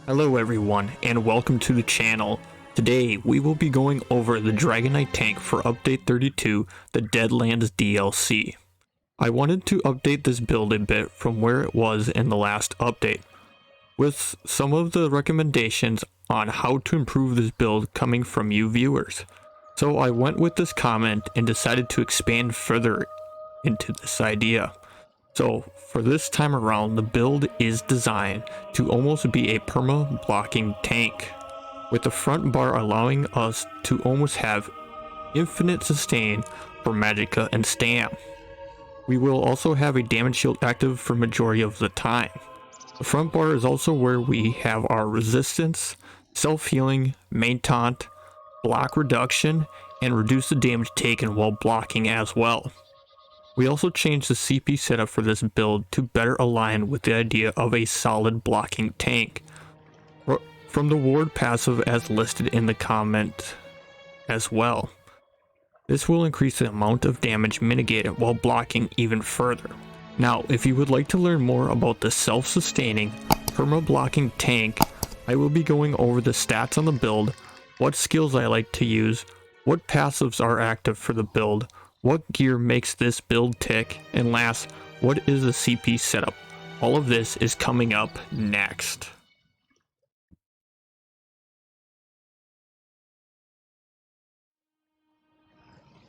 Hello everyone, and welcome to the channel. Today we will be going over the Dragonknight tank for update 32, the Deadlands DLC. I wanted to update this build a bit from where it was in the last update, with some of the recommendations on how to improve this build coming from you viewers. So I went with this comment and decided to expand further into this idea. So for this time around, the build is designed to almost be a perma blocking tank, with the front bar allowing us to almost have infinite sustain for magicka and stam. We will also have a damage shield active for majority of the time. The front bar is also where we have our resistance, self-healing, main taunt, block reduction, and reduce the damage taken while blocking as well. We also changed the CP setup for this build to better align with the idea of a solid blocking tank. From the ward passive as listed in the comment as well. This will increase the amount of damage mitigated while blocking even further. Now, if you would like to learn more about the self-sustaining perma blocking tank, I will be going over the stats on the build, what skills I like to use, what passives are active for the build, what gear makes this build tick, and last, what is a CP setup? All of this is coming up next.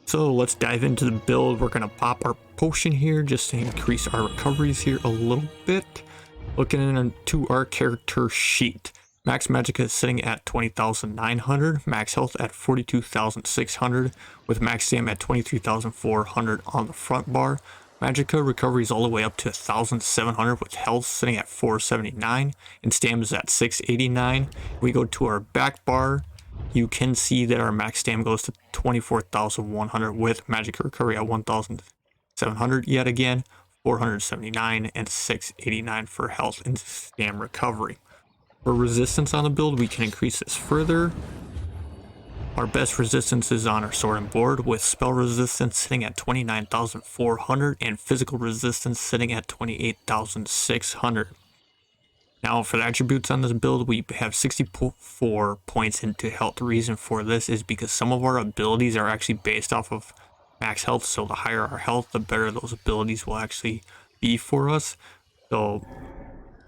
So let's dive into the build. We're going to pop our potion here just to increase our recoveries here a little bit. Looking into our character sheet. Max magicka is sitting at 20,900, max health at 42,600, with max stam at 23,400 on the front bar. Magicka recovery is all the way up to 1,700, with health sitting at 479, and stam is at 689. We go to our back bar, you can see that our max stam goes to 24,100, with magicka recovery at 1,700 yet again, 479, and 689 for health and stam recovery. For resistance on the build, we can increase this further. Our best resistance is on our sword and board, with spell resistance sitting at 29,400 and physical resistance sitting at 28,600. Now for the attributes on this build, we have 64 points into health. The reason for this is because some of our abilities are actually based off of max health, so the higher our health, the better those abilities will actually be for us. So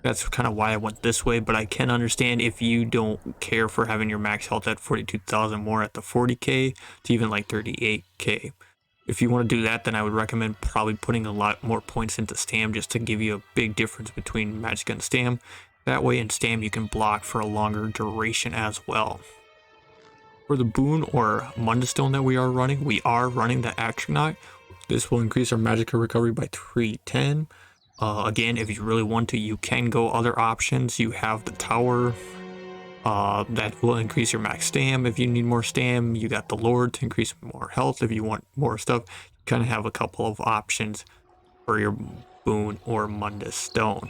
that's kind of why I went this way, but I can understand if you don't care for having your max health at 42,000 more at the 40k to even like 38k. If you want to do that, then I would recommend probably putting a lot more points into stam just to give you a big difference between magicka and stam. That way in stam you can block for a longer duration as well. For the boon or Mundstone that we are running the Dragonknight. This will increase our magicka recovery by 310. Again, if you really want to, you can go other options. You have the tower that will increase your max stam. If you need more stam, you got the lord to increase more health. If you want more stuff, you kind of have a couple of options for your boon or Mundstone.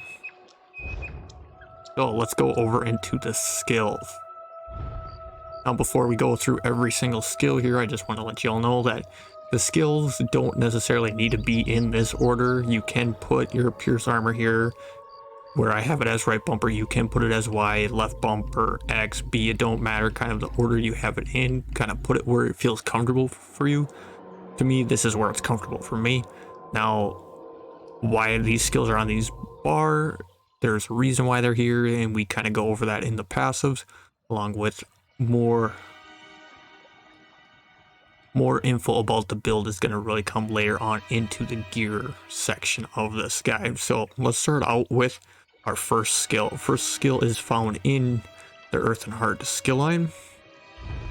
So let's go over into the skills. Now before we go through every single skill here, I just want to let you all know that the skills don't necessarily need to be in this order. You can put your pierce armor here where I have it as right bumper. You can put it as Y, left bumper, X, B. It don't matter kind of the order you have it in. Kind of put it where it feels comfortable for you. To me, this is where it's comfortable for me. Now, why these skills are on these bar, there's a reason why they're here, and we kind of go over that in the passives, along with more info about the build is going to really come later on into the gear section of this guide. So let's start out with our first skill. First skill is found in the Earth and Heart skill line.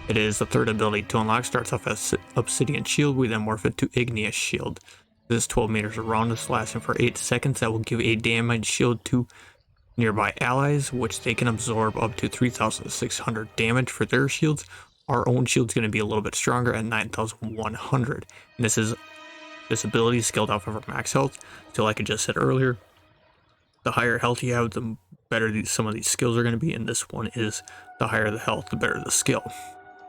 It is the third ability to unlock. Starts off as Obsidian Shield. We then morph it to Igneous Shield. This is 12 meters around us, lasting for 8 seconds. That will give a damage shield to nearby allies, which they can absorb up to 3,600 damage for their shields. Our own shield's going to be a little bit stronger at 9,100. And this ability is scaled off of our max health. So like I just said earlier, the higher health you have, the better some of these skills are going to be. And this one is the higher the health, the better the skill.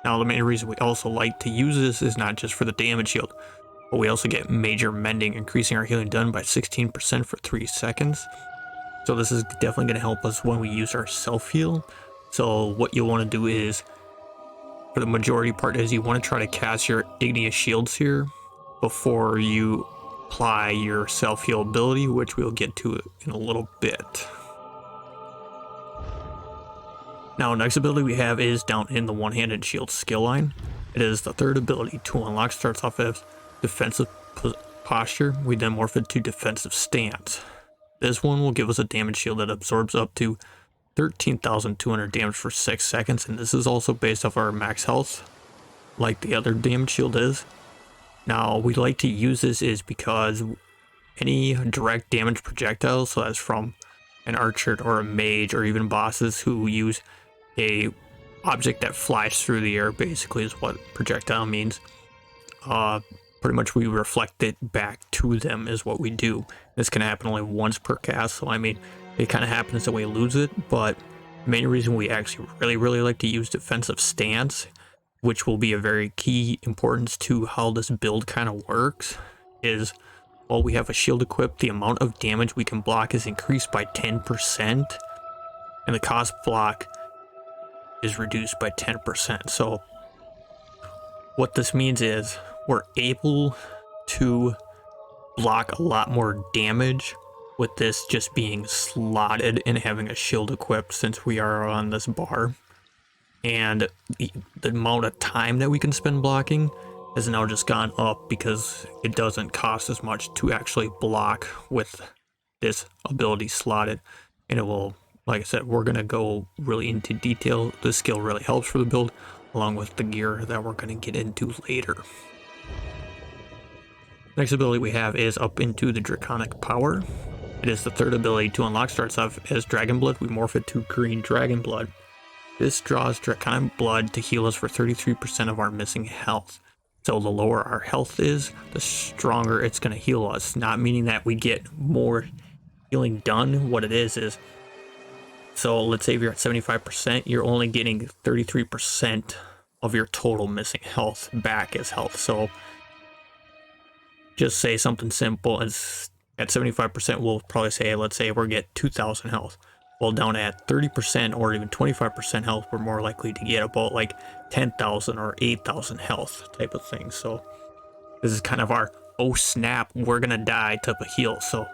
Now the main reason we also like to use this is not just for the damage shield, but we also get major mending, increasing our healing done by 16% for 3 seconds. So this is definitely going to help us when we use our self-heal. So what you want to do is, for the majority part, is you want to try to cast your igneous shields here before you apply your self-heal ability, which we'll get to in a little bit. Now, next ability we have is down in the one-handed shield skill line. It is the third ability to unlock, starts off as defensive posture. We then morph it to defensive stance. This one will give us a damage shield that absorbs up to 13,200 damage for 6 seconds, and this is also based off our max health, like the other damage shield is. Now, we like to use this is because any direct damage projectiles, so that's from an archer or a mage or even bosses who use a object that flies through the air, basically is what projectile means. Pretty much we reflect it back to them is what we do. This can happen only once per cast, so I mean, it kind of happens that we lose it, but the main reason we actually really like to use defensive stance, which will be a very key importance to how this build kind of works, is while we have a shield equipped, the amount of damage we can block is increased by 10%, and the cost block is reduced by 10%. So what this means is we're able to block a lot more damage with this just being slotted and having a shield equipped, since we are on this bar. And the amount of time that we can spend blocking has now just gone up because it doesn't cost as much to actually block with this ability slotted. And it will, like I said, we're going to go really into detail. This skill really helps for the build, along with the gear that we're going to get into later. Next ability we have is up into the Draconic Power. It is the third ability to unlock, starts off as Dragon Blood. We morph it to Green Dragon Blood. This draws Draconic Blood to heal us for 33% of our missing health. So the lower our health is, the stronger it's going to heal us. Not meaning that we get more healing done. What it is, so let's say if you're at 75%, you're only getting 33% of your total missing health back as health. So just say something simple as at 75%, we'll probably say, let's say we're get 2,000 health. Well, down at 30% or even 25% health, we're more likely to get about like 10,000 or 8,000 health type of thing. So this is kind of our, oh snap, we're gonna die type of heal. So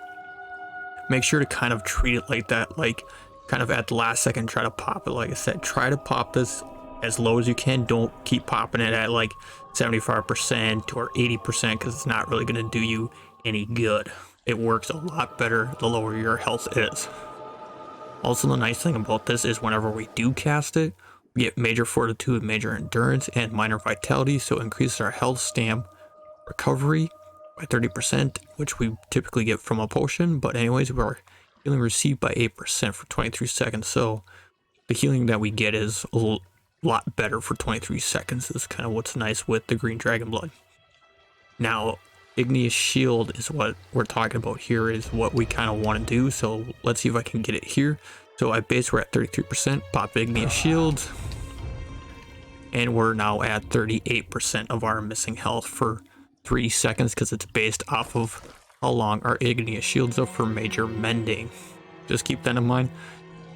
make sure to kind of treat it like that, like kind of at the last second, try to pop it. Like I said, try to pop this as low as you can. Don't keep popping it at like 75% or 80% because it's not really going to do you any good. It works a lot better the lower your health is. Also, the nice thing about this is whenever we do cast it, we get major fortitude, major endurance, and minor vitality, so it increases our health, stam, recovery by 30%, which we typically get from a potion. But anyways, we're healing received by 8% for 23 seconds, so the healing that we get is a lot better for 23 seconds. This is kind of what's nice with the Green Dragon Blood. Now, Igneous Shield is what we're talking about here, is what we kind of want to do. So let's see if I can get it here. So at base, we're at 33%, pop Igneous Shields, and we're now at 38% of our missing health for 3 seconds because it's based off of how long our Igneous Shields are for major mending. Just keep that in mind.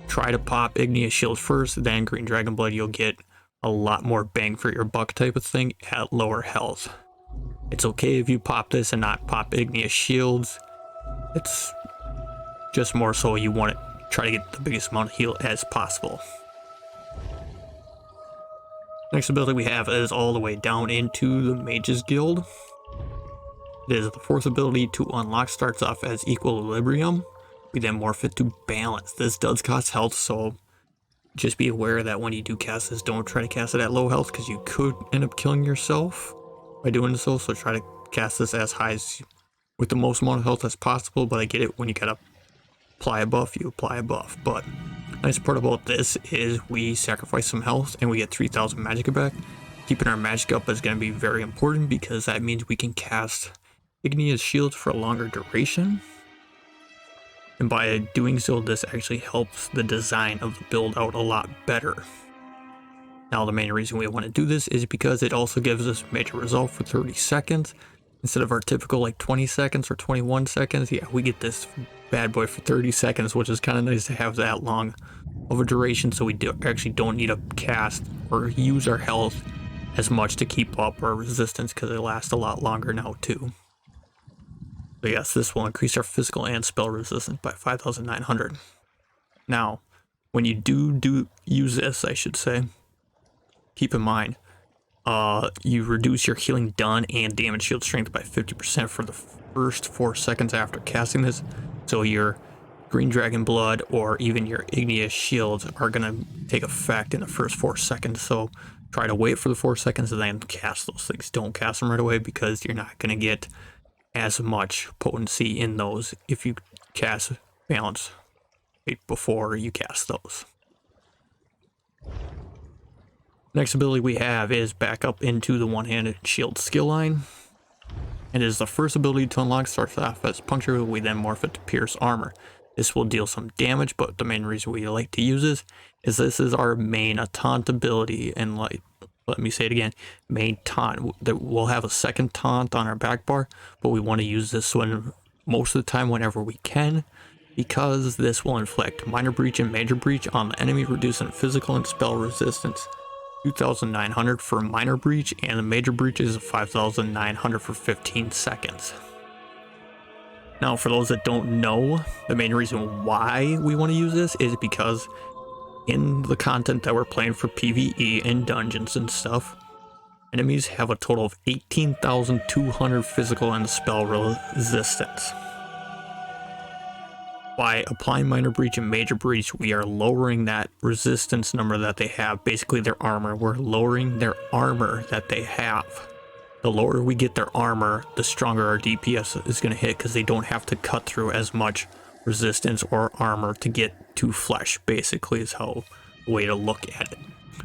Try to pop Igneous Shield first, then Green Dragon Blood. You'll get a lot more bang for your buck type of thing at lower health. It's okay if you pop this and not pop Igneous Shields. It's just more so you want to try to get the biggest amount of heal as possible. Next ability we have is all the way down into the Mage's Guild. It is the fourth ability to unlock, starts off as Equilibrium. We then morph it to Balance. This does cost health, so just be aware that when you do cast this, don't try to cast it at low health because you could end up killing yourself by doing so. So try to cast this as high as with the most amount of health as possible. But I get it, when you gotta apply a buff, you apply a buff. But nice part about this is we sacrifice some health and we get 3,000 magicka back. Keeping our magic up is going to be very important because that means we can cast Igneous Shields for a longer duration. And by doing so, this actually helps the design of the build out a lot better. Now, the main reason we want to do this is because it also gives us major resolve for 30 seconds. Instead of our typical like 20 seconds or 21 seconds, yeah, we get this bad boy for 30 seconds, which is kind of nice to have that long of a duration, so we actually don't need to cast or use our health as much to keep up our resistance, because it lasts a lot longer now too. So yes, this will increase our physical and spell resistance by 5,900. Now, when you do use this, I should say, keep in mind, you reduce your healing done and damage shield strength by 50% for the first 4 seconds after casting this. So your green dragon blood or even your igneous shields are gonna take effect in the first 4 seconds. So try to wait for the 4 seconds and then cast those things. Don't cast them right away, because you're not gonna get as much potency in those if you cast balance right before you cast those. Next ability we have is back up into the one-handed shield skill line. It is the first ability to unlock, starts off as puncture, we then morph it to pierce armor. This will deal some damage, but the main reason we like to use this is our main taunt ability, and like, let me say it again, main taunt. We'll have a second taunt on our back bar, but we want to use this one most of the time whenever we can, because this will inflict minor breach and major breach on the enemy, reducing physical and spell resistance. 2,900 for minor breach, and the major breach is 5,900 for 15 seconds. Now, for those that don't know, the main reason why we want to use this is because in the content that we're playing for PvE and dungeons and stuff, enemies have a total of 18,200 physical and spell resistance. By applying minor breach and major breach, we are lowering that resistance number that they have, basically their armor. We're lowering their armor that they have. The lower we get their armor, the stronger our DPS is going to hit, because they don't have to cut through as much resistance or armor to get to flesh, basically, is how the way to look at it.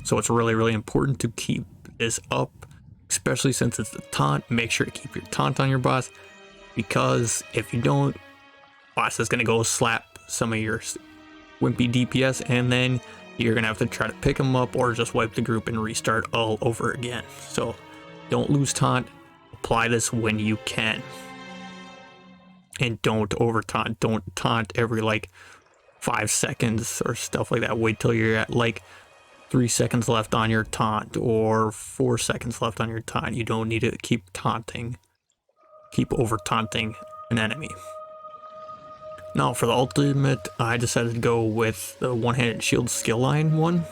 So it's really, really important to keep this up, especially since it's the taunt. Make sure to keep your taunt on your boss, because if you don't, boss is going to go slap some of your wimpy DPS, and then you're going to have to try to pick them up or just wipe the group and restart all over again. So don't lose taunt. Apply this when you can. And don't over taunt. Don't taunt every like 5 seconds or stuff like that. Wait till you're at like 3 seconds left on your taunt or 4 seconds left on your taunt. You don't need to keep taunting. Keep over taunting an enemy. Now for the ultimate, I decided to go with the one-handed shield skill line one.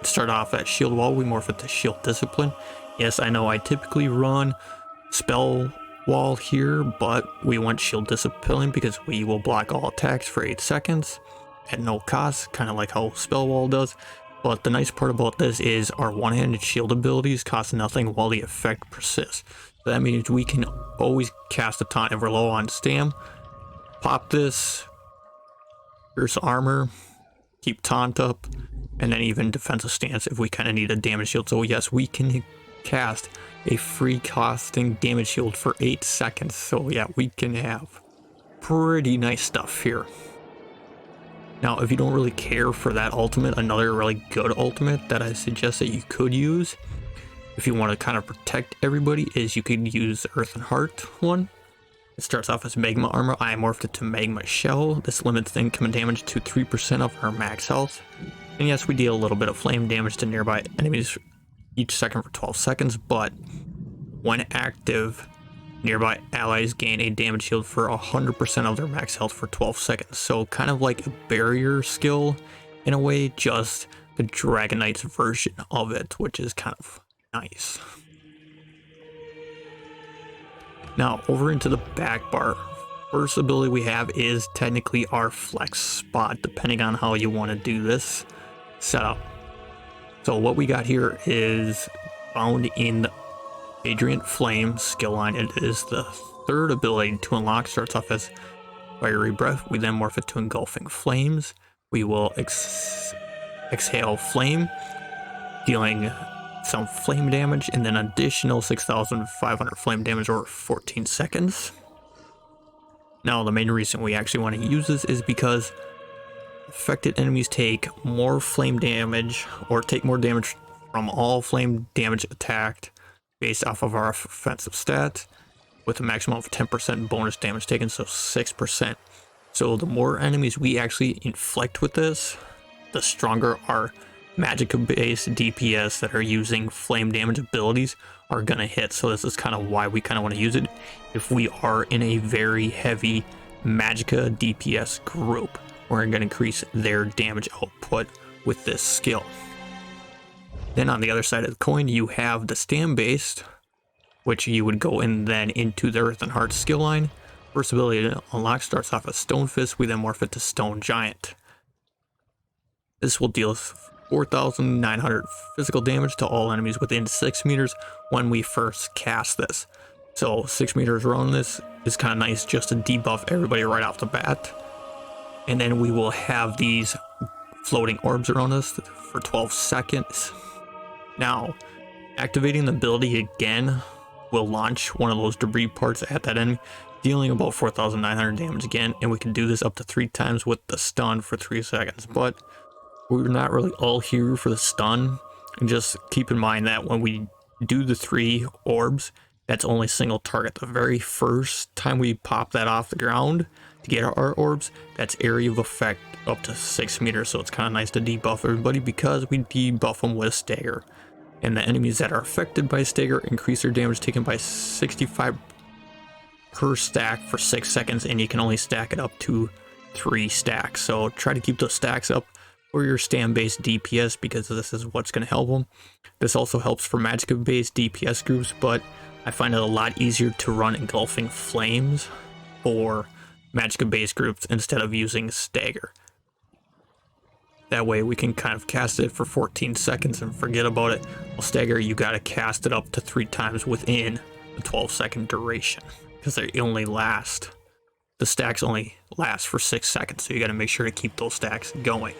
Start off at shield wall, we morph it to shield discipline. Yes, I know I typically run spell wall here, but we want shield discipline because we will block all attacks for 8 seconds at no cost, kind of like how spell wall does. But the nice part about this is our one-handed shield abilities cost nothing while the effect persists. So that means we can always cast a taunt if we're low on stam. Pop this, pierce armor, keep taunt up, and then even defensive stance if we kind of need a damage shield. So yes, we can cast a free costing damage shield for 8 seconds. So yeah, we can have pretty nice stuff here. Now, if you don't really care for that ultimate, another really good ultimate that I suggest that you could use if you want to kind of protect everybody is you could use the Earth and Heart one. It starts off as Magma Armor. I morphed it to Magma Shell. This limits the incoming damage to 3% of our max health. And yes, we deal a little bit of flame damage to nearby enemies each second for 12 seconds, but when active, nearby allies gain a damage shield for 100% of their max health for 12 seconds. So kind of like a barrier skill in a way, just the Dragonknight's version of it, which is kind of nice. Now over into the back bar. First ability we have is technically our flex spot, depending on how you want to do this setup. So what we got here is found in the Radiant Flame skill line. It is the third ability to unlock. Starts off as Fiery Breath. We then morph it to Engulfing Flames. We will exhale flame, dealing some flame damage, and then additional 6,500 flame damage over 14 seconds. Now, the main reason we actually want to use this is because affected enemies take more flame damage, or take more damage from all flame damage attacked based off of our offensive stats. with a maximum of 10% bonus damage taken, so 6%. So the more enemies we actually inflict with this, the stronger our magica-based DPS that are using flame damage abilities are going to hit. So this is kind of why we kind of want to use it if we are in a very heavy magica DPS group. We're going to increase their damage output with this skill. Then on the other side of the coin, you have the stand-based, which you would go in then into the Earth and Heart skill line. First ability to unlock starts off as Stone Fist. We then morph it to Stone Giant. This will deal 4,900 physical damage to all enemies within 6 meters when we first cast this. So 6 meters around this is kind of nice just to debuff everybody right off the bat. And then we will have these floating orbs around us for 12 seconds. Now, activating the ability again will launch one of those debris parts at that enemy, dealing about 4,900 damage again, and we can do this up to 3 times with the stun for 3 seconds. But we're not really all here for the stun, and just keep in mind that when we do the 3 orbs, that's only single target. The very first time we pop that off the ground to get our orbs, that's area of effect up to 6 meters, so it's kind of nice to debuff everybody because we debuff them with stagger. And the enemies that are affected by stagger increase their damage taken by 65 per stack for 6 seconds, and you can only stack it up to 3 stacks. So try to keep those stacks up for your stand-based DPS because this is what's going to help them. This also helps for magica-based DPS groups, but I find it a lot easier to run engulfing flames for magica-based groups instead of using stagger. That way we can kind of cast it for 14 seconds and forget about it. Well, stagger, you got to cast it up to 3 times within a 12-second duration because they only last, the stacks only last for 6 seconds, so you got to make sure to keep those stacks going.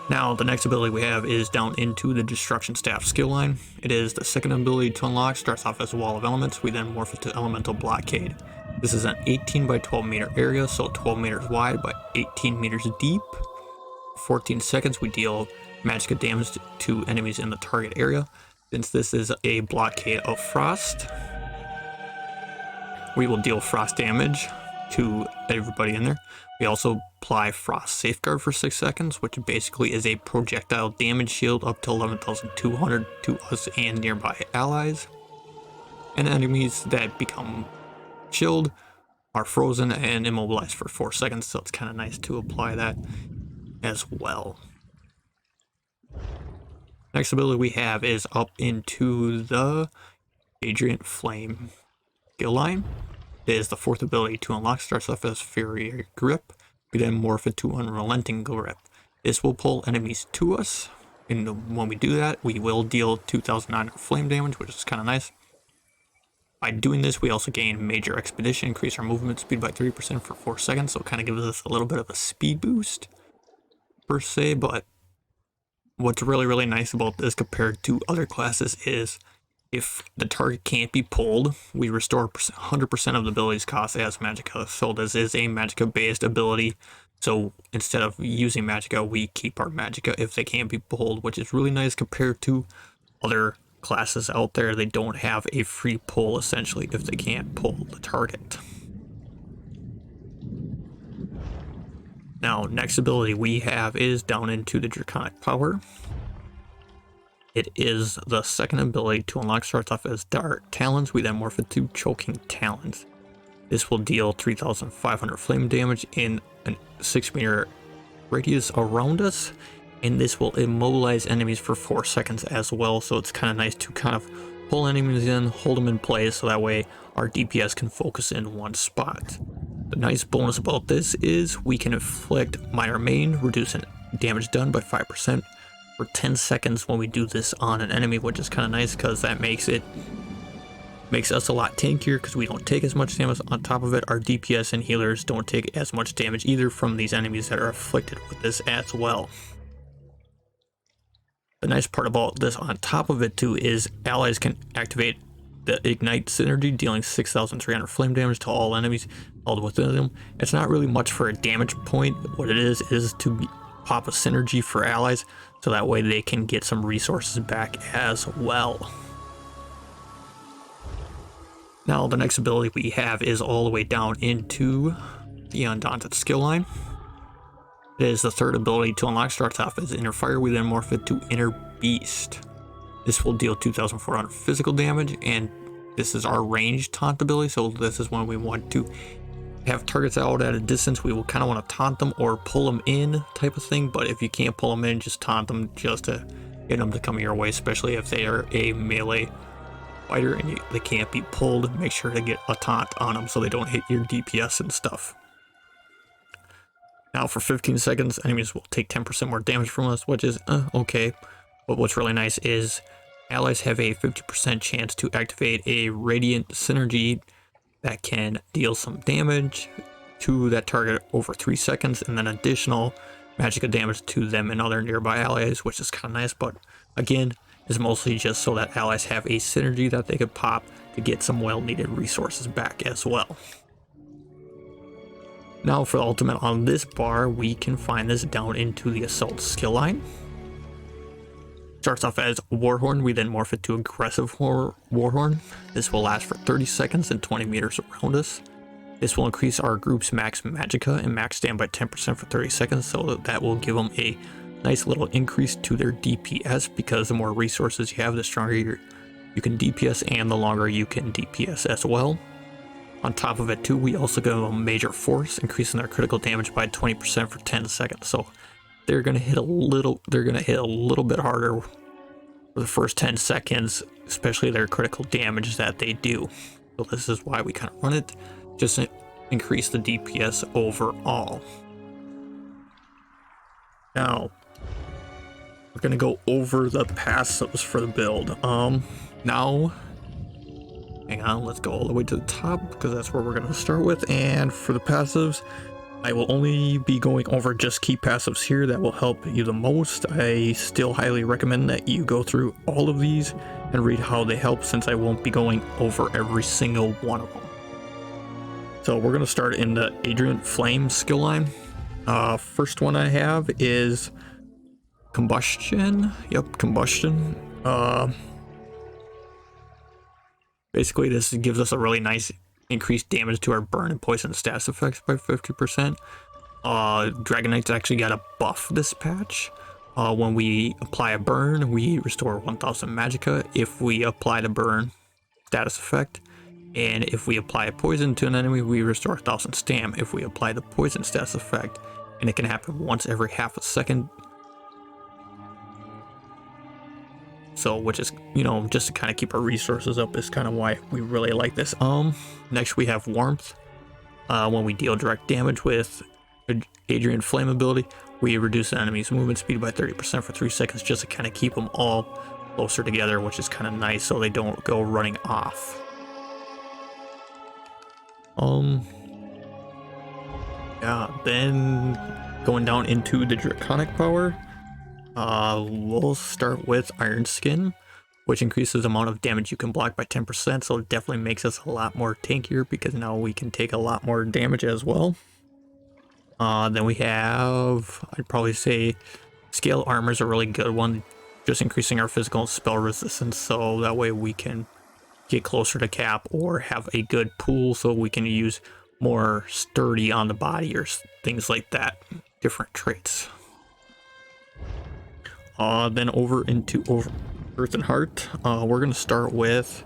Now the next ability we have is down into the Destruction Staff skill line. It is the second ability to unlock, starts off as a Wall of Elements. We then morph it to Elemental Blockade. This is an 18 by 12 meter area, so 12 meters wide by 18 meters deep. 14 seconds we deal magic damage to enemies in the target area. Since this is a blockade of frost, we will deal frost damage to everybody in there. We also apply Frost Safeguard for 6 seconds, which basically is a projectile damage shield up to 11,200 to us and nearby allies. And enemies that become chilled are frozen and immobilized for 4 seconds, so it's kind of nice to apply that as well. Next ability we have is up into the Radiant Flame skill line. It is the 4th ability to unlock, starts off as Fury Grip. We then morph it to Unrelenting Grip. This will pull enemies to us, and when we do that, we will deal 2,900 flame damage, which is kind of nice. By doing this, we also gain Major Expedition, increase our movement speed by 3% for 4 seconds, so it kind of gives us a little bit of a speed boost, per se. But what's really, really nice about this compared to other classes is if the target can't be pulled, we restore 100% of the ability's cost as Magicka. So this is a Magicka-based ability, so instead of using Magicka, we keep our Magicka if they can't be pulled, which is really nice compared to other classes out there. They don't have a free pull essentially if they can't pull the target. Now, next ability we have is down into the Draconic Power. It is the second ability to unlock, starts off as Dark Talons. We then morph it to Choking Talons. This will deal 3,500 flame damage in a 6 meter radius around us, and this will immobilize enemies for 4 seconds as well, so it's kind of nice to kind of pull enemies in, hold them in place, so that way our DPS can focus in one spot. The nice bonus about this is we can inflict Minor Main, reducing damage done by 5% for 10 seconds when we do this on an enemy, which is kind of nice because that makes us a lot tankier because we don't take as much damage. On top of it, our DPS and healers don't take as much damage either from these enemies that are afflicted with this as well. The nice part about this on top of it too is allies can activate the Ignite synergy, dealing 6,300 flame damage to all enemies held within them. It's not really much for a damage point. What it is to pop a synergy for allies, so that way they can get some resources back as well. Now the next ability we have is all the way down into the Undaunted skill line. It is the third ability to unlock, starts off as Inner Fire, we then morph it to Inner Beast. This will deal 2,400 physical damage, and this is our ranged taunt ability, so this is when we want to have targets out at a distance. We will kind of want to taunt them or pull them in type of thing, but if you can't pull them in, just taunt them just to get them to come your way, especially if they are a melee fighter and they can't be pulled. Make sure to get a taunt on them so they don't hit your DPS and stuff. Now for 15 seconds, enemies will take 10% more damage from us, which is okay. But what's really nice is allies have a 50% chance to activate a Radiant Synergy that can deal some damage to that target over 3 seconds, and then additional magical damage to them and other nearby allies, which is kind of nice, but again, is mostly just so that allies have a synergy that they could pop to get some well-needed resources back as well. Now for the ultimate on this bar, we can find this down into the Assault skill line. Starts off as Warhorn, we then morph it to Aggressive Warhorn. This will last for 30 seconds and 20 meters around us. This will increase our group's max magicka and max stam by 10% for 30 seconds, so that will give them a nice little increase to their DPS, because the more resources you have, the stronger you can DPS and the longer you can DPS as well. On top of it too, we also give them a Major Force, increasing their critical damage by 20% for 10 seconds. So they're gonna hit a little bit harder for the first 10 seconds, especially their critical damage that they do. So this is why we kind of run it, just to increase the DPS overall. Now we're gonna go over the passives for the build. Now hang on, let's go all the way to the top because that's where we're gonna start with. And for the passives, I will only be going over just key passives here that will help you the most. I still highly recommend that you go through all of these and read how they help, since I won't be going over every single one of them. So we're gonna start in the Adrian Flame skill line. First one I have is Combustion. Yep, Combustion. Basically, this gives us a really nice increased damage to our burn and poison status effects by 50%. Dragonknight's actually got a buff this patch. When we apply a burn, we restore 1000 magicka if we apply the burn status effect. And if we apply a poison to an enemy, we restore 1000 stam if we apply the poison status effect. And it can happen once every half a second. So, which is, you know, just to kind of keep our resources up is kind of why we really like this. Next we have Warmth. When we deal direct damage with Adrian Flame ability, we reduce the enemy's movement speed by 30% for 3 seconds, just to kind of keep them all closer together, which is kind of nice so they don't go running off. Yeah, then going down into the Draconic power. We'll start with Iron Skin, which increases the amount of damage you can block by 10%, so it definitely makes us a lot more tankier because now we can take a lot more damage as well. Then we have, I'd probably say Scale Armor is a really good one, just increasing our physical and spell resistance, so that way we can get closer to cap or have a good pool so we can use more sturdy on the body or things like that, different traits. Then over into Earth and Heart, we're going to start with,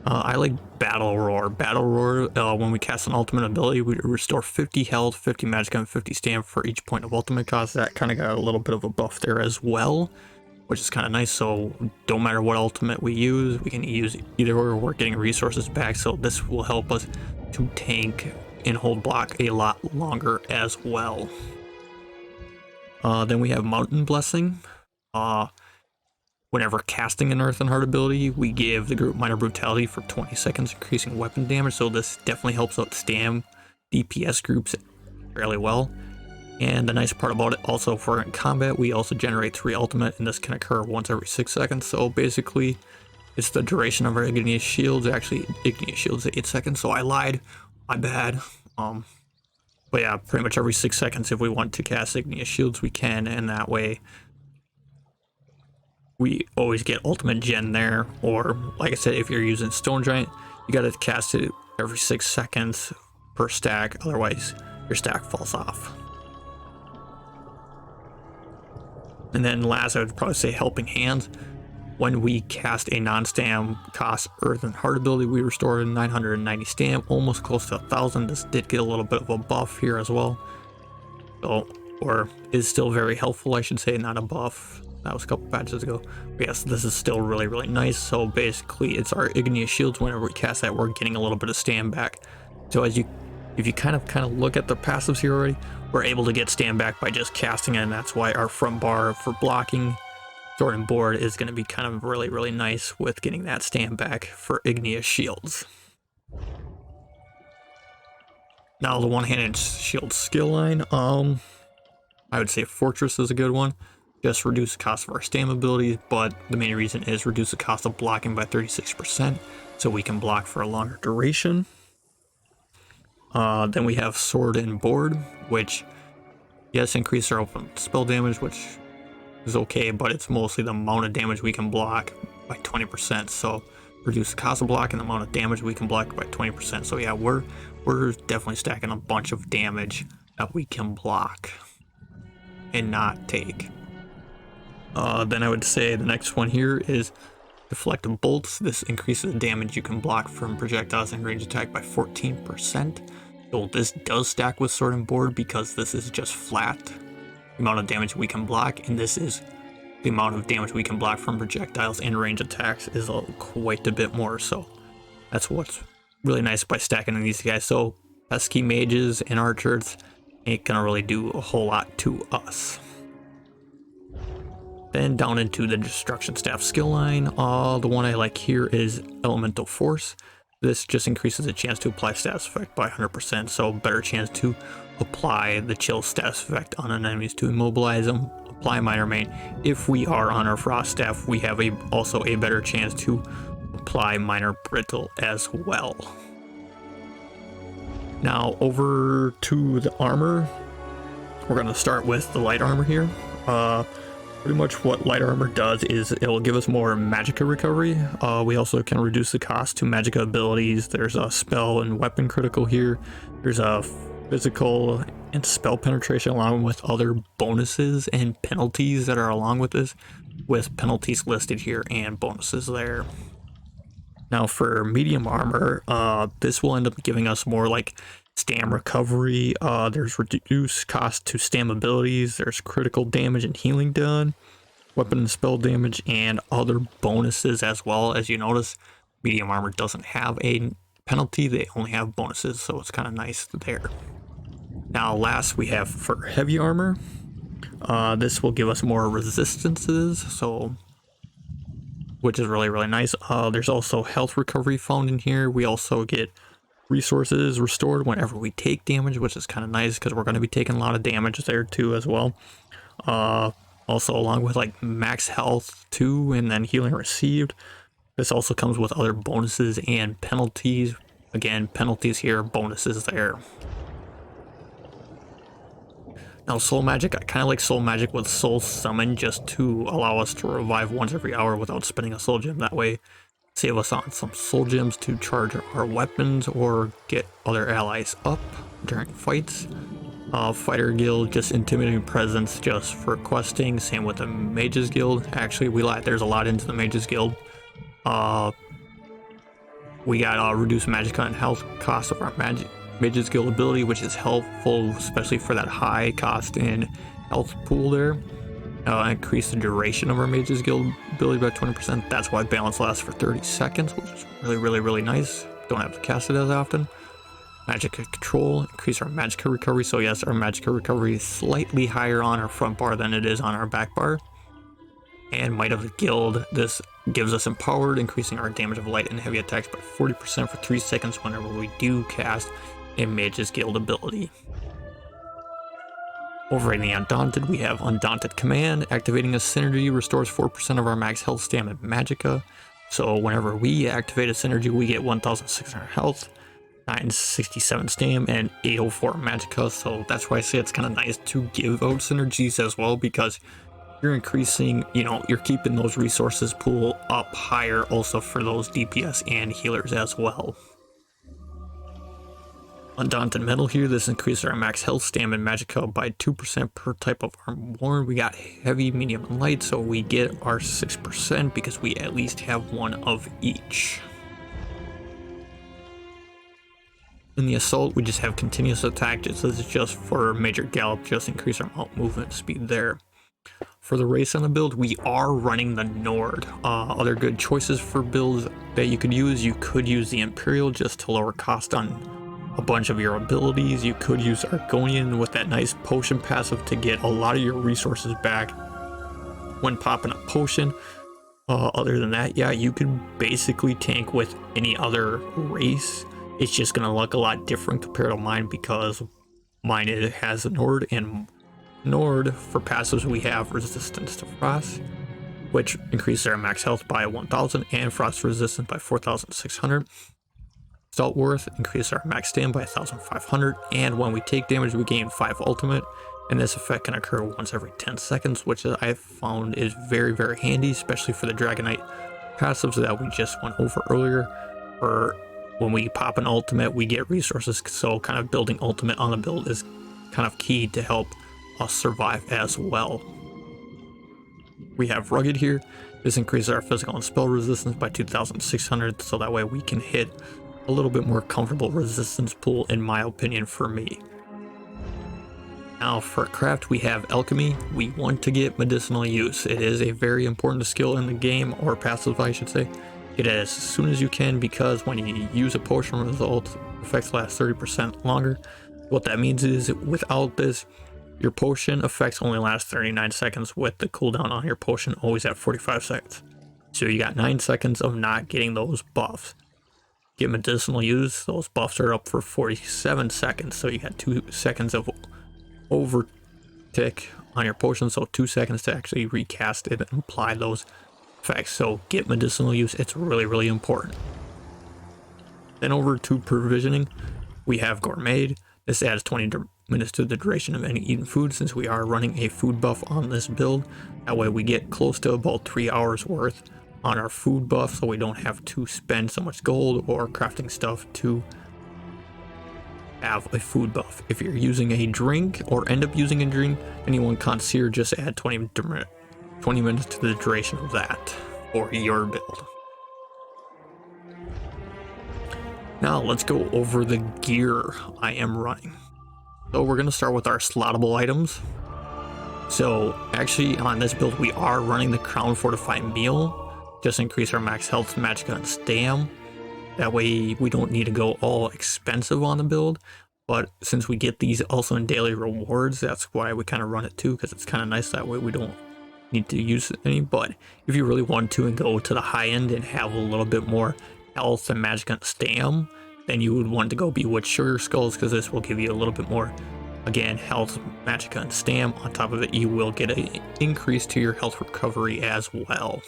I like Battle Roar. Battle Roar, when we cast an ultimate ability, we restore 50 health, 50 magic, and 50 stam for each point of ultimate cost. That kind of got a little bit of a buff there as well, which is kind of nice. So don't matter what ultimate we use, we can use either or we're getting resources back. So this will help us to tank and hold block a lot longer as well. Then we have Mountain Blessing. Whenever casting an Earth and Heart ability, we give the group Minor Brutality for 20 seconds, increasing weapon damage, so this definitely helps out stam DPS groups fairly well. And the nice part about it, also for in combat, we also generate 3 ultimate, and this can occur once every 6 seconds, so basically it's the duration of our Igneous Shields. Actually, Igneous Shields 8 seconds, so I lied, my bad. But yeah, pretty much every 6 seconds if we want to cast Igneous Shields, we can, and that way we always get ultimate gen there. Or like I said, if you're using Stone Giant, You gotta cast it every 6 seconds per stack, otherwise your stack falls off. And then last, I would probably say Helping Hands. When we cast a non-stam cost Earth and Heart ability, we restore 990 stam, almost close to 1,000. This did get a little bit of a buff here as well. So, or is still very helpful, I should say, not a buff. That was a couple patches ago. But yes, this is still really, really nice. So basically, it's our Igneous Shields. Whenever we cast that, we're getting a little bit of stam back. So if you kind of look at the passives here already, we're able to get stam back by just casting it, and that's why our front bar for blocking Sword and Board is going to be kind of really, really nice with getting that stam back for Igneous Shields. Now the one-handed shield skill line, I would say Fortress is a good one. Just reduce the cost of our stam abilities, but the main reason is reduce the cost of blocking by 36%, so we can block for a longer duration. Then we have Sword and Board, which, yes, increase our open spell damage, which is okay, but it's mostly the amount of damage we can block by 20%. So reduce the cost of blocking, the amount of damage we can block by 20%. So yeah, we're definitely stacking a bunch of damage that we can block and not take. Then I would say the next one here is Deflect Bolts. This increases the damage you can block from projectiles and range attack by 14%. So this does stack with Sword and Board because this is just flat the amount of damage we can block, and this is the amount of damage we can block from projectiles and range attacks is quite a bit more. So that's what's really nice by stacking these guys. So pesky mages and archers ain't gonna really do a whole lot to us. Then down into the Destruction Staff skill line, the one I like here is Elemental Force. This just increases the chance to apply status effect by 100%, so better chance to apply the chill status effect on an enemies to immobilize them, apply minor main. If we are on our frost staff, we have also a better chance to apply minor brittle as well. Now over to the armor. We're going to start with the light armor here. Pretty much what light armor does is it will give us more magicka recovery. We also can reduce the cost to magicka abilities. There's a spell and weapon critical here. There's a physical and spell penetration along with other bonuses and penalties that are along with this, with penalties listed here and bonuses there. Now for medium armor, this will end up giving us more like stam recovery. There's reduced cost to stam abilities. There's critical damage and healing done, weapon and spell damage, and other bonuses as well. As you notice, medium armor doesn't have a penalty, they only have bonuses, so it's kind of nice there. Now last we have for heavy armor, this will give us more resistances, so which is really, really nice. There's also health recovery found in here. We also get resources restored whenever we take damage, which is kind of nice because we're going to be taking a lot of damage there too as well. Also along with like max health too, and then healing received. This also comes with other bonuses and penalties. Again, penalties here, bonuses there. Now soul magic, I kind of like soul magic with soul summon just to allow us to revive once every hour without spending a soul gem. That way save us on some soul gems to charge our weapons or get other allies up during fights. Fighter guild, just intimidating presence just for questing. Same with the mages guild. Actually, there's a lot into the mages guild. We got reduced magicka and health cost of our mages guild ability, which is helpful, especially for that high cost in health pool there. Increase the duration of our mages guild ability by 20%. That's why balance lasts for 30 seconds, which is really, really, really nice. Don't have to cast it as often. Magicka control, increase our magicka recovery. So yes, our magicka recovery is slightly higher on our front bar than it is on our back bar. And might of the guild, this gives us empowered, increasing our damage of light and heavy attacks by 40% for 3 seconds whenever we do cast a mage's guild ability. Over in the Undaunted, we have Undaunted Command. Activating a synergy restores 4% of our max health, stam, and magicka. So whenever we activate a synergy, we get 1,600 health, 967 stam, and 804 magicka. So that's why I say it's kind of nice to give out synergies as well, because you're increasing, you're keeping those resources pool up higher also for those DPS and healers as well. Undaunted Metal here, this increases our max health, stamina, and magicka by 2% per type of armor worn. We got heavy, medium, and light, so we get our 6% because we at least have one of each. In the assault, we just have continuous attack. This is just for major gallop, just increase our mount movement speed there. For the race on the build, we are running the Nord. Other good choices for builds that you could use the Imperial just to lower cost on a bunch of your abilities. You could use Argonian with that nice potion passive to get a lot of your resources back when popping a potion. Other than that, yeah, you could basically tank with any other race. It's just going to look a lot different compared to mine because mine has a Nord, and Nord for passives we have resistance to frost, which increases our max health by 1000 and frost resistance by 4600. Salt worth increases our max stam by 1500, and when we take damage we gain 5 ultimate, and this effect can occur once every 10 seconds, which I found is very, very handy, especially for the Dragonknight passives that we just went over earlier. For when we pop an ultimate, we get resources, so kind of building ultimate on the build is kind of key to help us survive as well. We have Rugged here. This increases our physical and spell resistance by 2600, so that way we can hit a little bit more comfortable resistance pool, in my opinion, for me. Now for craft, we have Alchemy. We want to get medicinal use. It is a very important skill in the game, or passive I should say. Get it as soon as you can, because when you use a potion result, effects last 30% longer. What that means is without this, your potion effects only last 39 seconds with the cooldown on your potion always at 45 seconds. So you got 9 seconds of not getting those buffs. Get medicinal use, those buffs are up for 47 seconds, so you got 2 seconds of overtick on your potion, so 2 seconds to actually recast it and apply those effects. So get medicinal use, it's really, really important. Then over to provisioning, we have Gourmet. This adds 20 minutes to the duration of any eaten food, since we are running a food buff on this build. That way we get close to about 3 hours worth on our food buff, so we don't have to spend so much gold or crafting stuff to have a food buff. If you're using a drink or end up using a drink, anyone Concierge, just add 20 minutes to the duration of that for your build. Now let's go over the gear I am running. So we're going to start with our slottable items. So actually on this build we are running the Crown Fortified Meal. Just increase our max health, magicka, and stam. That way we don't need to go all expensive on the build, but since we get these also in daily rewards, that's why we kind of run it too, because it's kind of nice that way we don't need to use any. But if you really want to and go to the high end and have a little bit more health and magicka and stam, then you would want to go Bewitched Sugar Skulls, because this will give you a little bit more, again, health, magicka, and stam. On top of it, you will get an increase to your health recovery as well.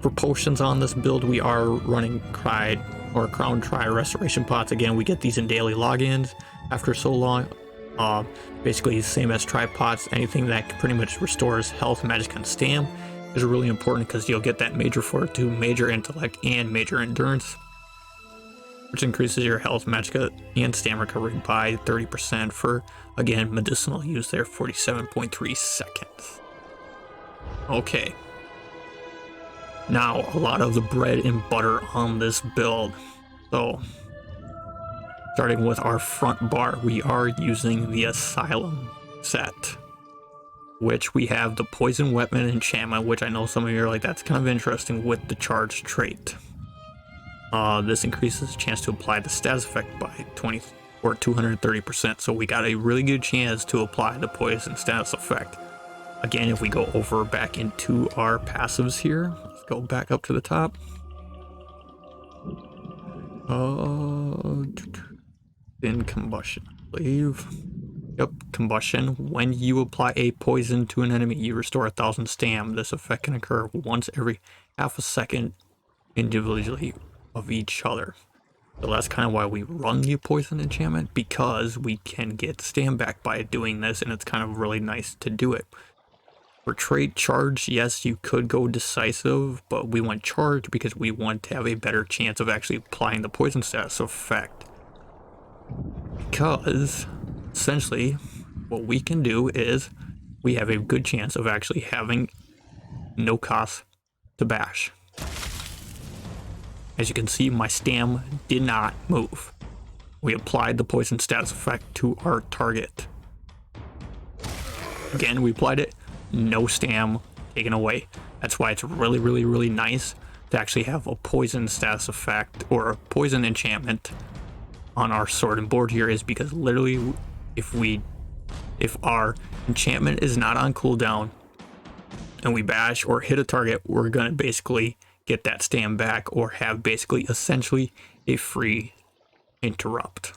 For potions on this build, we are running Crown Tri Restoration Pots. Again, we get these in daily logins after so long. Basically the same as Tri Pots. Anything that pretty much restores health, magicka, and stam is really important, because you'll get that major fortitude, major intellect, and major endurance, which increases your health, magicka, and stam recovery by 30% for, again, medicinal use there, 47.3 seconds. Okay. Now, a lot of the bread and butter on this build. So, starting with our front bar, we are using the Asylum set, which we have the Poison Weapon enchantment, which I know some of you are like, that's kind of interesting, with the Charge trait. This increases the chance to apply the status effect by 20 or 230%, so we got a really good chance to apply the Poison status effect. Again, if we go over back into our passives here, let's go back up to the top. In combustion, I believe. Yep, combustion. When you apply a poison to an enemy, you restore 1000 stam. This effect can occur once every half a second individually of each other. So that's kind of why we run the poison enchantment, because we can get stand back by doing this, and it's kind of really nice to do it. For trait charge, yes, you could go decisive, but we want charge because we want to have a better chance of actually applying the poison status effect. Because essentially what we can do is we have a good chance of actually having no cost to bash. As you can see, my stam did not move. We applied the poison status effect to our target. Again, we applied it, no stam taken away. That's why it's really, really, really nice to actually have a poison status effect or a poison enchantment on our sword and board here, is because literally if our enchantment is not on cooldown and we bash or hit a target, we're gonna basically get that stand back or have basically essentially a free interrupt.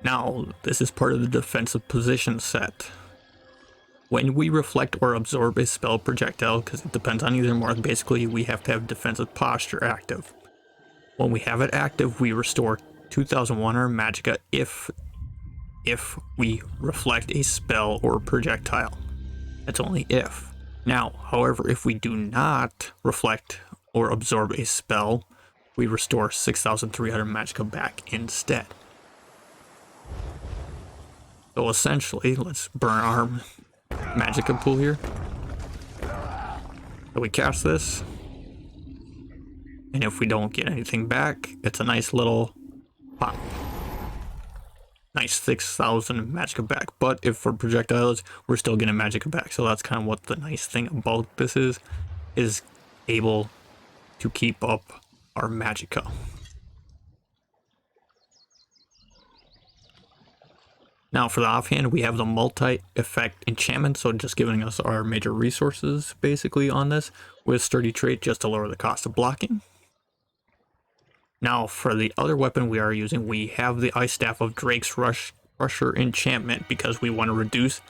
Now, this is part of the defensive position set. When we reflect or absorb a spell projectile, because it depends on either mark, basically we have to have defensive posture active. When we have it active, we restore 2100 magicka if we reflect a spell or projectile. That's only if. Now, however, if we do not reflect or absorb a spell, we restore 6300 magicka back instead. So essentially, let's burn our magicka pool here. So we cast this, and if we don't get anything back, it's a nice little pop. Nice 6,000 magicka back, but if for projectiles, we're still getting magicka back. So that's kind of what the nice thing about this is able to keep up our magicka. Now for the offhand, we have the multi-effect enchantment, so just giving us our major resources basically on this, with sturdy trait just to lower the cost of blocking. Now for the other weapon we are using, we have the Ice Staff of Drake's Rusher enchantment, because we want to reduce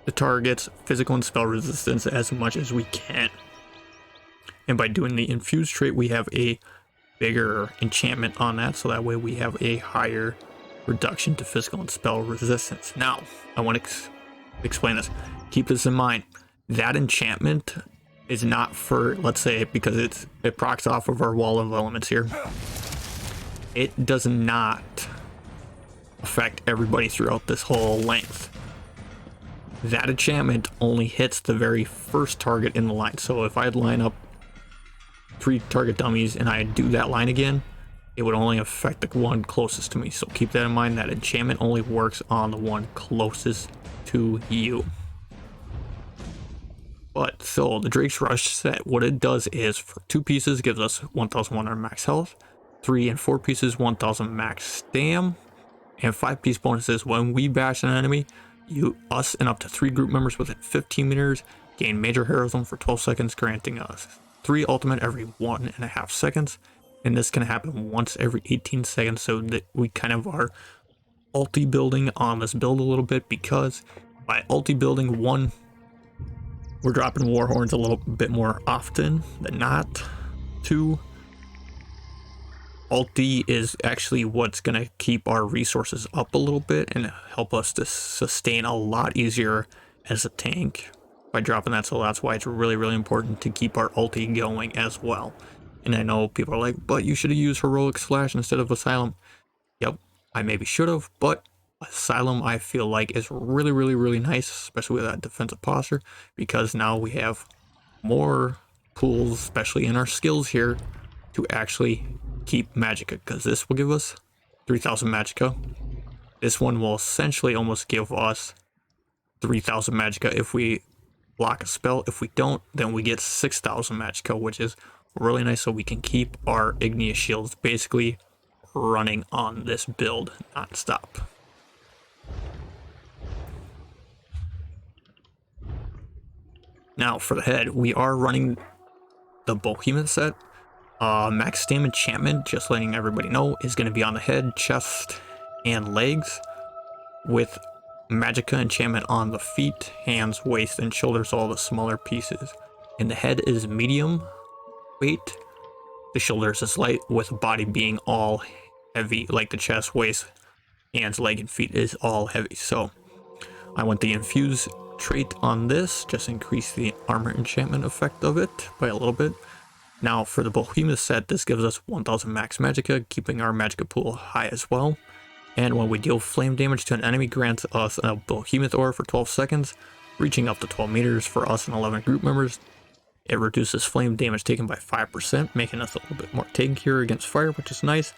the target's physical and spell resistance as much as we can. And by doing the infused trait, we have a bigger enchantment on that, so that way we have a higher reduction to physical and spell resistance. Now, I want to explain this. Keep this in mind. That enchantment is not for, let's say, because it procs off of our wall of elements here. It does not affect everybody throughout this whole length. That enchantment only hits the very first target in the line. So if I line up 3 target dummies and I do that line again, it would only affect the one closest to me. So keep that in mind, that enchantment only works on the one closest to you. But so the Drake's Rush set, what it does is for 2 pieces gives us 1100 max health, 3 and 4 pieces 1000 max stam, and 5-piece bonuses when we bash an enemy. Us and up to 3 group members within 15 meters gain major heroism for 12 seconds, granting us 3 ultimate every 1.5 seconds. And this can happen once every 18 seconds, so that we kind of are ulti building on this build a little bit, because by ulti building, 1, we're dropping war horns a little bit more often than not. 2, ulti is actually what's going to keep our resources up a little bit and help us to sustain a lot easier as a tank by dropping that. So that's why it's really, really important to keep our ulti going as well. And I know people are like, but you should have used Heroic Slash instead of Asylum. Yep, I maybe should have, but Asylum I feel like is really, really, really nice, especially with that defensive posture, because now we have more pools, especially in our skills here, to actually keep magicka, because this will give us 3000 magicka. This one will essentially almost give us 3000 magicka if we block a spell. If we don't, then we get 6000 magicka, which is really nice, so we can keep our igneous shields basically running on this build non-stop. Now for the head, we are running the Behemoth set. Max Stam enchantment, just letting everybody know, is going to be on the head, chest, and legs, with magicka enchantment on the feet, hands, waist, and shoulders, all the smaller pieces. and the head is medium weight. The shoulders is light, with the body being all heavy, like the chest, waist, hands, leg, and feet is all heavy. So I want the infuse trait on this, just increase the armor enchantment effect of it by a little bit. Now for the behemoth set, this gives us 1000 max magicka, keeping our magicka pool high as well. And when we deal flame damage to an enemy, grants us a behemoth aura for 12 seconds, reaching up to 12 meters for us and 11 group members. It reduces flame damage taken by 5%, making us a little bit more tankier against fire, which is nice.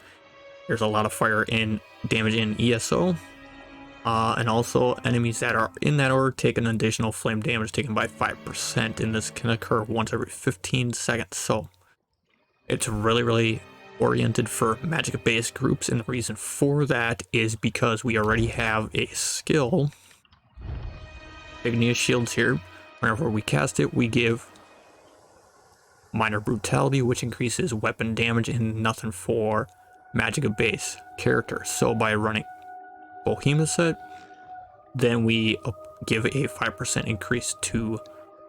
There's a lot of fire in damage in ESO. And also enemies that are in that order take an additional flame damage taken by 5%, and this can occur once every 15 seconds. So it's really oriented for magicka based groups, and the reason for that is because we already have a skill, Igneous Shields here. Whenever we cast it, we give minor brutality, which increases weapon damage, and nothing for magicka base characters. So by running Behemoth set, then we give a 5% increase to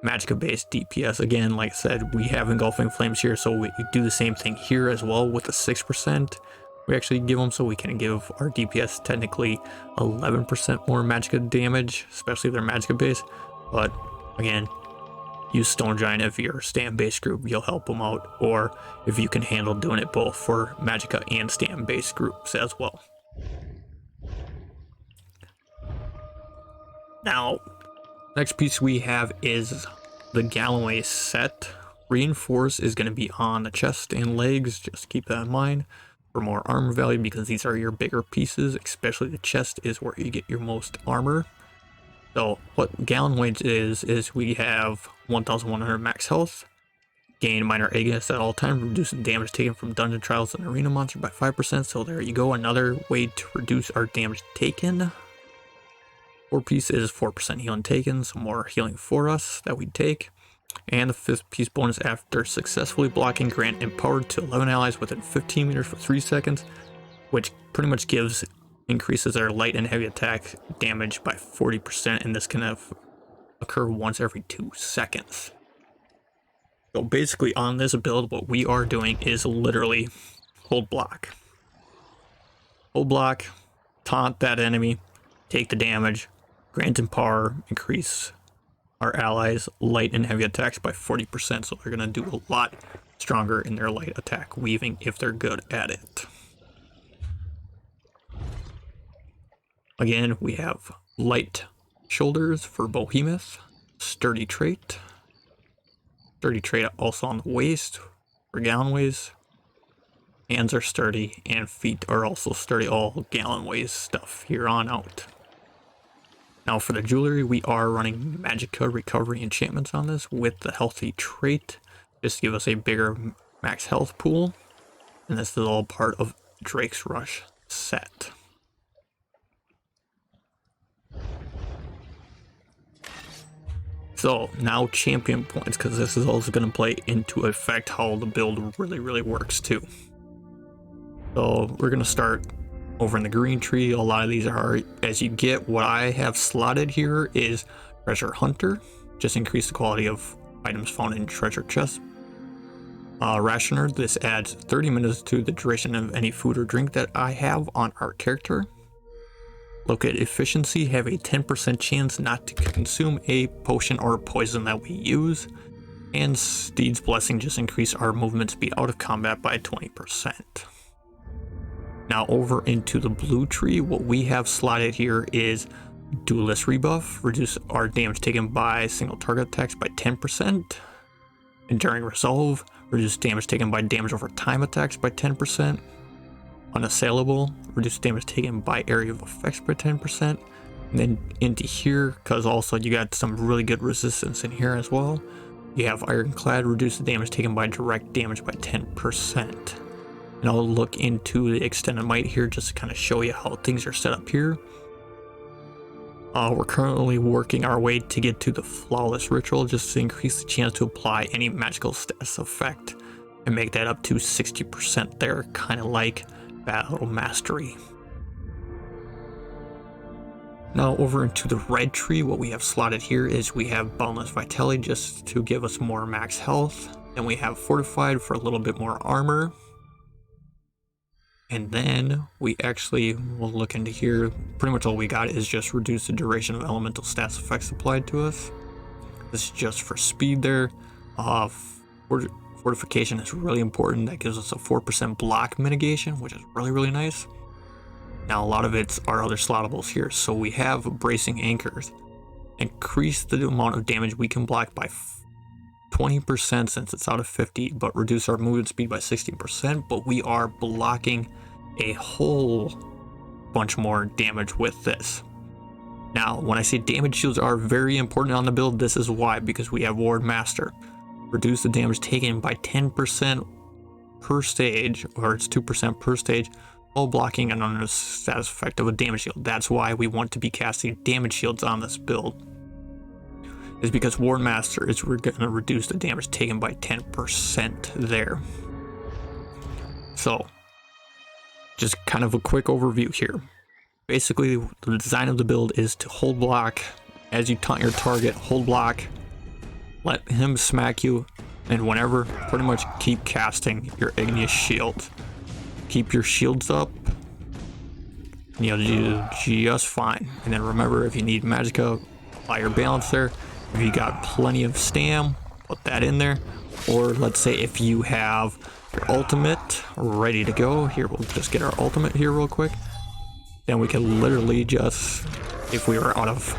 magicka based DPS. Again, like I said, we have engulfing flames here, so we do the same thing here as well with the 6% we actually give them, so we can give our DPS technically 11% more magicka damage, especially if they're magicka based. But again, use Stone Giant if you're a stand based group, you'll help them out, or if you can handle doing it both for magicka and stand based groups as well. Now, next piece we have is the Galloway set. Reinforce is going to be on the chest and legs, just keep that in mind for more armor value, because these are your bigger pieces, especially the chest is where you get your most armor. So what Galloway is we have 1100 max health, gain minor Aegis at all times, reducing damage taken from dungeon trials and arena monster by 5%. So there you go, another way to reduce our damage taken. 4 piece is 4% healing taken, so more healing for us that we take. And the 5th piece bonus, after successfully blocking, grant empowered to 11 allies within 15 meters for 3 seconds, which pretty much increases their light and heavy attack damage by 40%, and this can occur once every 2 seconds. So basically on this build, what we are doing is literally hold block. Hold block, taunt that enemy, take the damage, grant empower, increase our allies' light and heavy attacks by 40%, so they're going to do a lot stronger in their light attack weaving if they're good at it. Again, we have light shoulders for Behemoth, sturdy trait also on the waist for Gallonways. Hands are sturdy and feet are also sturdy, all Gallonways stuff here on out. Now for the jewelry, we are running magicka recovery enchantments on this with the healthy trait, just to give us a bigger max health pool, and this is all part of Drake's Rush set. So now champion points, because this is also going to play into effect how the build really works too. So we're going to start over in the green tree. A lot of these are as you get. What I have slotted here is Treasure Hunter, just increase the quality of items found in treasure chests. Rationer, this adds 30 minutes to the duration of any food or drink that I have on our character. Locate efficiency, have a 10% chance not to consume a potion or poison that we use. And Steed's Blessing, just increase our movement speed out of combat by 20%. Now over into the blue tree, what we have slotted here is Duelist Rebuff, reduce our damage taken by single target attacks by 10%. Enduring Resolve, reduce damage taken by damage over time attacks by 10%. Unassailable, reduce damage taken by area of effects by 10%. And then into here, because also you got some really good resistance in here as well. You have Ironclad, reduce the damage taken by direct damage by 10%. And I'll look into the extended might here just to kind of show you how things are set up here. We're currently working our way to get to the Flawless Ritual, just to increase the chance to apply any magical status effect and make that up to 60% there, kind of like Battle Mastery. Now over into the red tree, what we have slotted here is we have Boundless Vitality just to give us more max health. Then we have Fortified for a little bit more armor. And then we actually will look into here. Pretty much all we got is just reduce the duration of elemental stats effects applied to us. This is just for speed there. Fortification is really important. That gives us a 4% block mitigation, which is really, really nice. Now a lot of it's our other slottables here. So we have bracing anchors. Increase the amount of damage we can block by 20% since it's out of 50, but reduce our movement speed by 16%. But we are blocking a whole bunch more damage with this. Now, when I say damage shields are very important on the build, this is why, because we have Ward Master. Reduce the damage taken by 10% per stage, or it's 2% per stage, while blocking an under status effect of a damage shield. That's why we want to be casting damage shields on this build. Is because Ward Master is going to reduce the damage taken by 10% there. So, just kind of a quick overview here. Basically, the design of the build is to hold block. As you taunt your target, hold block, let him smack you, and whenever, pretty much keep casting your Igneous Shield. Keep your shields up, and you'll do just fine. And then remember, if you need Magicka, apply your balance there. If you got plenty of stam, put that in there. Or let's say if you have your ultimate ready to go, here we'll just get our ultimate here real quick. Then we can literally just, if we were out of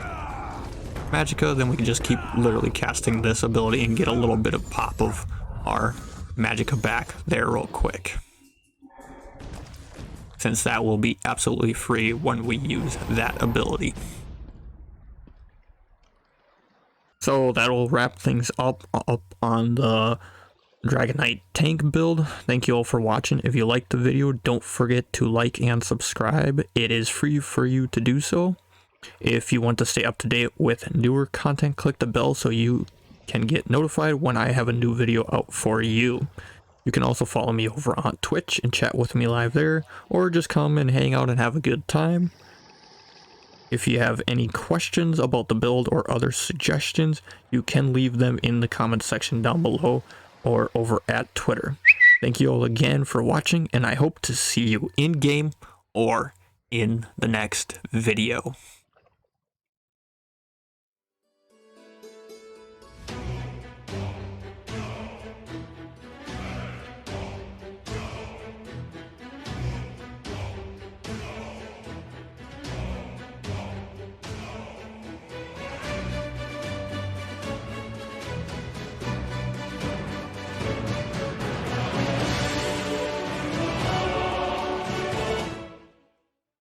Magicka, then we can just keep literally casting this ability and get a little bit of pop of our Magicka back there real quick. Since that will be absolutely free when we use that ability. So that'll wrap things up on the Dragonknight tank build. Thank you all for watching. If you liked the video, don't forget to like and subscribe. It is free for you to do so. If you want to stay up to date with newer content, click the bell so you can get notified when I have a new video out for you. You can also follow me over on Twitch and chat with me live there, or just come and hang out and have a good time. If you have any questions about the build or other suggestions, you can leave them in the comment section down below or over at Twitter. Thank you all again for watching, and I hope to see you in game or in the next video.